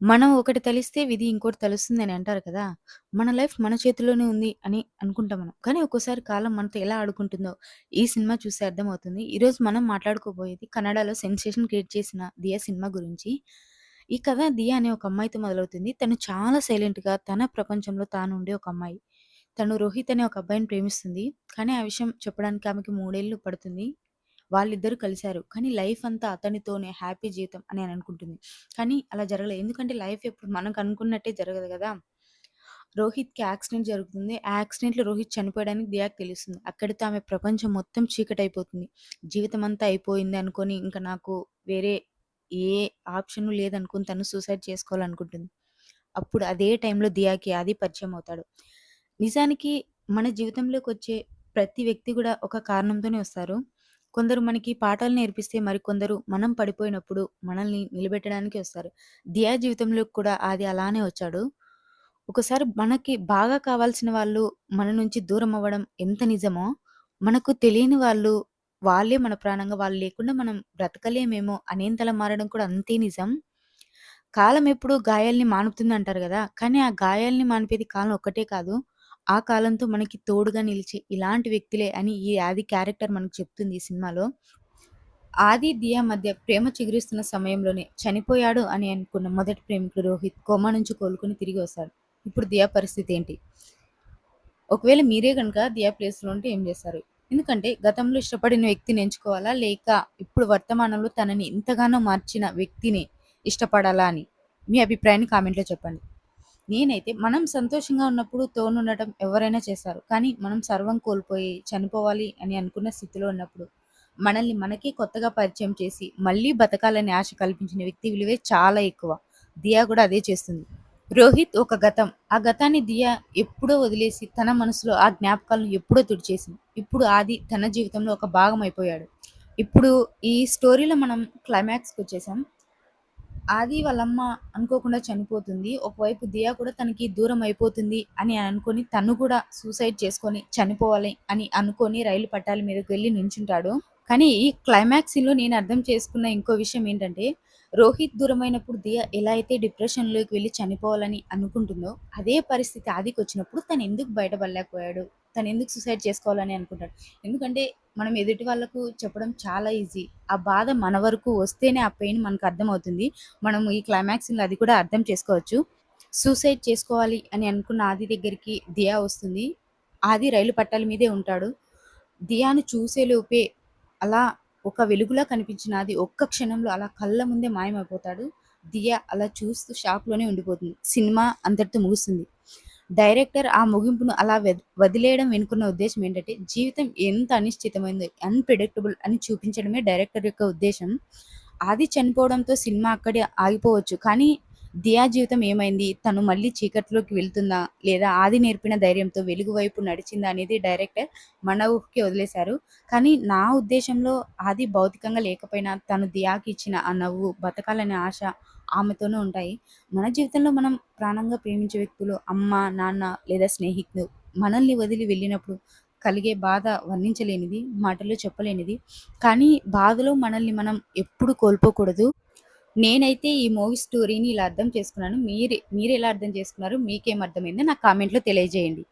మనం ఒకటి తలిస్తే విధి ఇంకోటి తలుస్తుందని అంటారు కదా! మన లైఫ్ మన చేతుల్లోనే ఉంది అని అనుకుంటాం మనం. కానీ ఒక్కోసారి కాలం మనతో ఎలా ఆడుకుంటుందో ఈ సినిమా చూస్తే అర్థమవుతుంది. ఈరోజు మనం మాట్లాడుకోబోయేది కన్నడలో సెన్సేషన్ క్రియేట్ చేసిన 'దియా' సినిమా గురించి. ఈ కథ దియా అనే ఒక అమ్మాయితో మొదలవుతుంది. తను చాలా సైలెంట్‌గా తన ప్రపంచంలో తాను ఉండే ఒక అమ్మాయి. తను రోహిత్ అనే ఒక అబ్బాయిని ప్రేమిస్తుంది. కానీ ఆ విషయం చెప్పడానికి ఆమెకి 3 ఏళ్ళు పడుతుంది. వాళ్ళిద్దరూ కలిసారు. కానీ లైఫ్ అంతా అతనితోనే హ్యాపీ జీవితం అని అనుకుంటుంది. కానీ అలా జరగలేదు. ఎందుకంటే లైఫ్ ఎప్పుడు మనకనుకున్నట్టే జరగదు గదా! రోహిత్‌కి యాక్సిడెంట్ జరుగుతుంది. ఆ యాక్సిడెంట్‌లో రోహిత్ చనిపోయాడని దియాకి తెలుస్తుంది. అక్కడితో ఆమె ప్రపంచం మొత్తం చీకటయిపోతుంది. జీవితమంతా అయిపోయింది అనుకోని ఇంక నాకు వేరే ఏ ఆప్షను లేదనుకుని తను సూసైడ్ చేసుకోవాలనుకుంటుంది. అప్పుడు అదే టైంలో దియాకి ఆది పరిచయం అవుతాడు. నిజానికి మన జీవితంలోకొచ్చే ప్రతి వ్యక్తి గూడా ఒక కారణంతోనే వస్తారు. కొందరు మనకి పాఠాలు నేర్పిస్తే మరికొందరు మనం పడిపోయినప్పుడు మనల్ని నిలబెట్టడానికి వస్తారు. దియా జీవితంలోకి కూడా ఆది అలానే వచ్చాడు. ఒకసారి మనకి బాగా కావాల్సిన వాళ్ళు మన నుంచి దూరం అవ్వడం ఎంత నిజమో, మనకు తెలియని వాళ్ళు, వాళ్ళే మన ప్రాణంగా వాళ్ళు లేకుండా మనం బ్రతకలేమేమో అనేంతలా మారడం కూడా అంతే నిజం. కాలం ఎప్పుడూ గాయాల్ని మానుపుతుందంటారు గదా! కానీ ఆ గాయాల్ని మాన్పేది కాలం ఒక్కటే కాదు. ఆ కాలంతో మనకి తోడుగా నిలిచే ఇలాంటి వ్యక్తులే అని ఈ 'ఆది' క్యారెక్టర్ మనకు చెప్తుంది ఈ సినిమాలో. ఆది, దియా మధ్య ప్రేమ చిగురిస్తున్న సమయంలోనే చనిపోయాడు అని అనుకున్న మొదటి ప్రేమికుడు రోహిత్ కోమా నుంచి కోలుకొని తిరిగి వస్తాడు. ఇప్పుడు దియా పరిస్థితి ఏంటి? ఒకవేళ మీరే గనుక దియా ప్లేస్‌లో ఉంటే ఏం జేస్తారు? ఎందుకంటే గతంలో ఇష్టపడిన వ్యక్తిని ఎంచుకోవాలా? లేక ఇప్పుడు వర్తమానంలో తనని ఎంతగానో మార్చిన వ్యక్తిని ఇష్టపడాలా అని? మీ అభిప్రాయాన్ని కామెంట్‌లో చెప్పండి. నేనైతే మనం సంతోషంగా ఉన్నప్పుడు తోడుండటం ఎవరైనా చేస్తారు. కానీ మనం సర్వం కోల్పోయి చనిపోవాలి అని అనుకున్న స్థితిలో ఉన్నప్పుడు మనల్ని మనకే కొత్తగా పరిచయం చేసి మళ్ళీ బతకాలనే ఆశ కల్పించిన వ్యక్తి విలువే చాలా ఎక్కువ. దియా గూడా అదే చేస్తుంది. రోహిత్ ఒక గతం. ఆ గతాన్ని దియా ఎప్పుడో వదిలేసి తన మనసులో ఆ జ్ఞాపకాలను ఎప్పుడో తుడిచేసింది. ఇప్పుడు ఆది తన జీవితంలో ఒక భాగం అయిపోయాడు. ఇప్పుడు ఈ స్టోరీలో మనం క్లైమాక్స్‌కొచ్చేసాం. ఆది వాళ్ళమ్మ అనుకోకుండా చనిపోతుంది. ఒకవైపు దియా కూడా తనకి దూరం అయిపోతుంది అని అనుకోని తను కూడా సూసైడ్ చేసుకొని చనిపోవాలి అని అనుకోని రైలు పట్టాల మీదకి వెళ్లి నించుంటాడు. కానీ ఈ క్లైమాక్స్ సీన్‌లో నేను అర్థం చేసుకున్న ఇంకో విషయం ఏంటంటే, రోహిత్ దూరమైనప్పుడు దియా ఎలా అయితే డిప్రెషన్‌లోకి వెళ్లి చనిపోవాలని అనుకుంటుందో, అదే పరిస్థితి ఆదికొచ్చినప్పుడు తను ఎందుకు బయటపడలేకపోయాడు? తను ఎందుకు సూసైడ్ చేసుకోవాలని అనుకుంటాడు? ఎందుకంటే మనం ఎదుటి వాళ్ళకు చెప్పడం చాలా ఈజీ. ఆ బాధ మన వరకు వస్తేనే ఆ పెయిన్ మనకు అర్థమవుతుంది. మనం ఈ క్లైమాక్స్ సీన్‌లో అది కూడా అర్థం చేసుకోవచ్చు. సూసైడ్ చేసుకోవాలి అని అనుకున్న ఆది దగ్గరికి దియా వస్తుంది. ఆది రైలు పట్టాల మీదే ఉంటాడు. దియాని చూసేలోపే అలా ఒక వెలుగులా కనిపించిన అది ఒక్క క్షణంలో అలా కళ్ళ ముందే మాయమైపోతాడు. దియా అలా చూస్తూ షాక్‌లోనే ఉండిపోతుంది. సినిమా అంతటితో ముగుస్తుంది. డైరెక్టర్ ఆ ముగింపును అలా వదిలేయడం వెనుకున్న ఉద్దేశ్యం ఏంటంటే, జీవితం ఎంత అనిశ్చితమైందో, అన్‌ప్రెడిక్టబుల్ అని చూపించడమే డైరెక్టర్ యొక్క ఉద్దేశ్యం. ఆది చనిపోవడంతో సినిమా అక్కడే ఆగిపోవచ్చు. కానీ దియా జీవితం ఏమైంది? తను మళ్ళీ చీకట్లోకి వెళ్తుందా? లేదా ఆది నేర్పిన ధైర్యంతో వెలుగు వైపు నడిచిందా? అనేది డైరెక్టర్ మన ఊహకే వదిలేశారు. కానీ నా ఉద్దేశంలో ఆది భౌతికంగా లేకపోయినా తను దియాకి ఇచ్చిన ఆ నవ్వు, బతకాలనే ఆశ ఆమెతోనే ఉంటాయి. మన జీవితంలో మనం ప్రాణంగా ప్రేమించే వ్యక్తులు అమ్మ, నాన్న లేదా స్నేహితులు మనల్ని వదిలి వెళ్ళినప్పుడు కలిగే బాధ వర్ణించలేనిది, మాటల్లో చెప్పలేనిది. కానీ బాధలో మనల్ని మనం ఎప్పుడు కోల్పోకూడదు. నేనైతే ఈ మూవీ స్టోరీని ఇలా అర్థం చేసుకున్నాను. మీరెలా అర్థం చేసుకున్నారు? మీకేం అర్థమైందో నాకు కామెంట్‌లో తెలియజేయండి.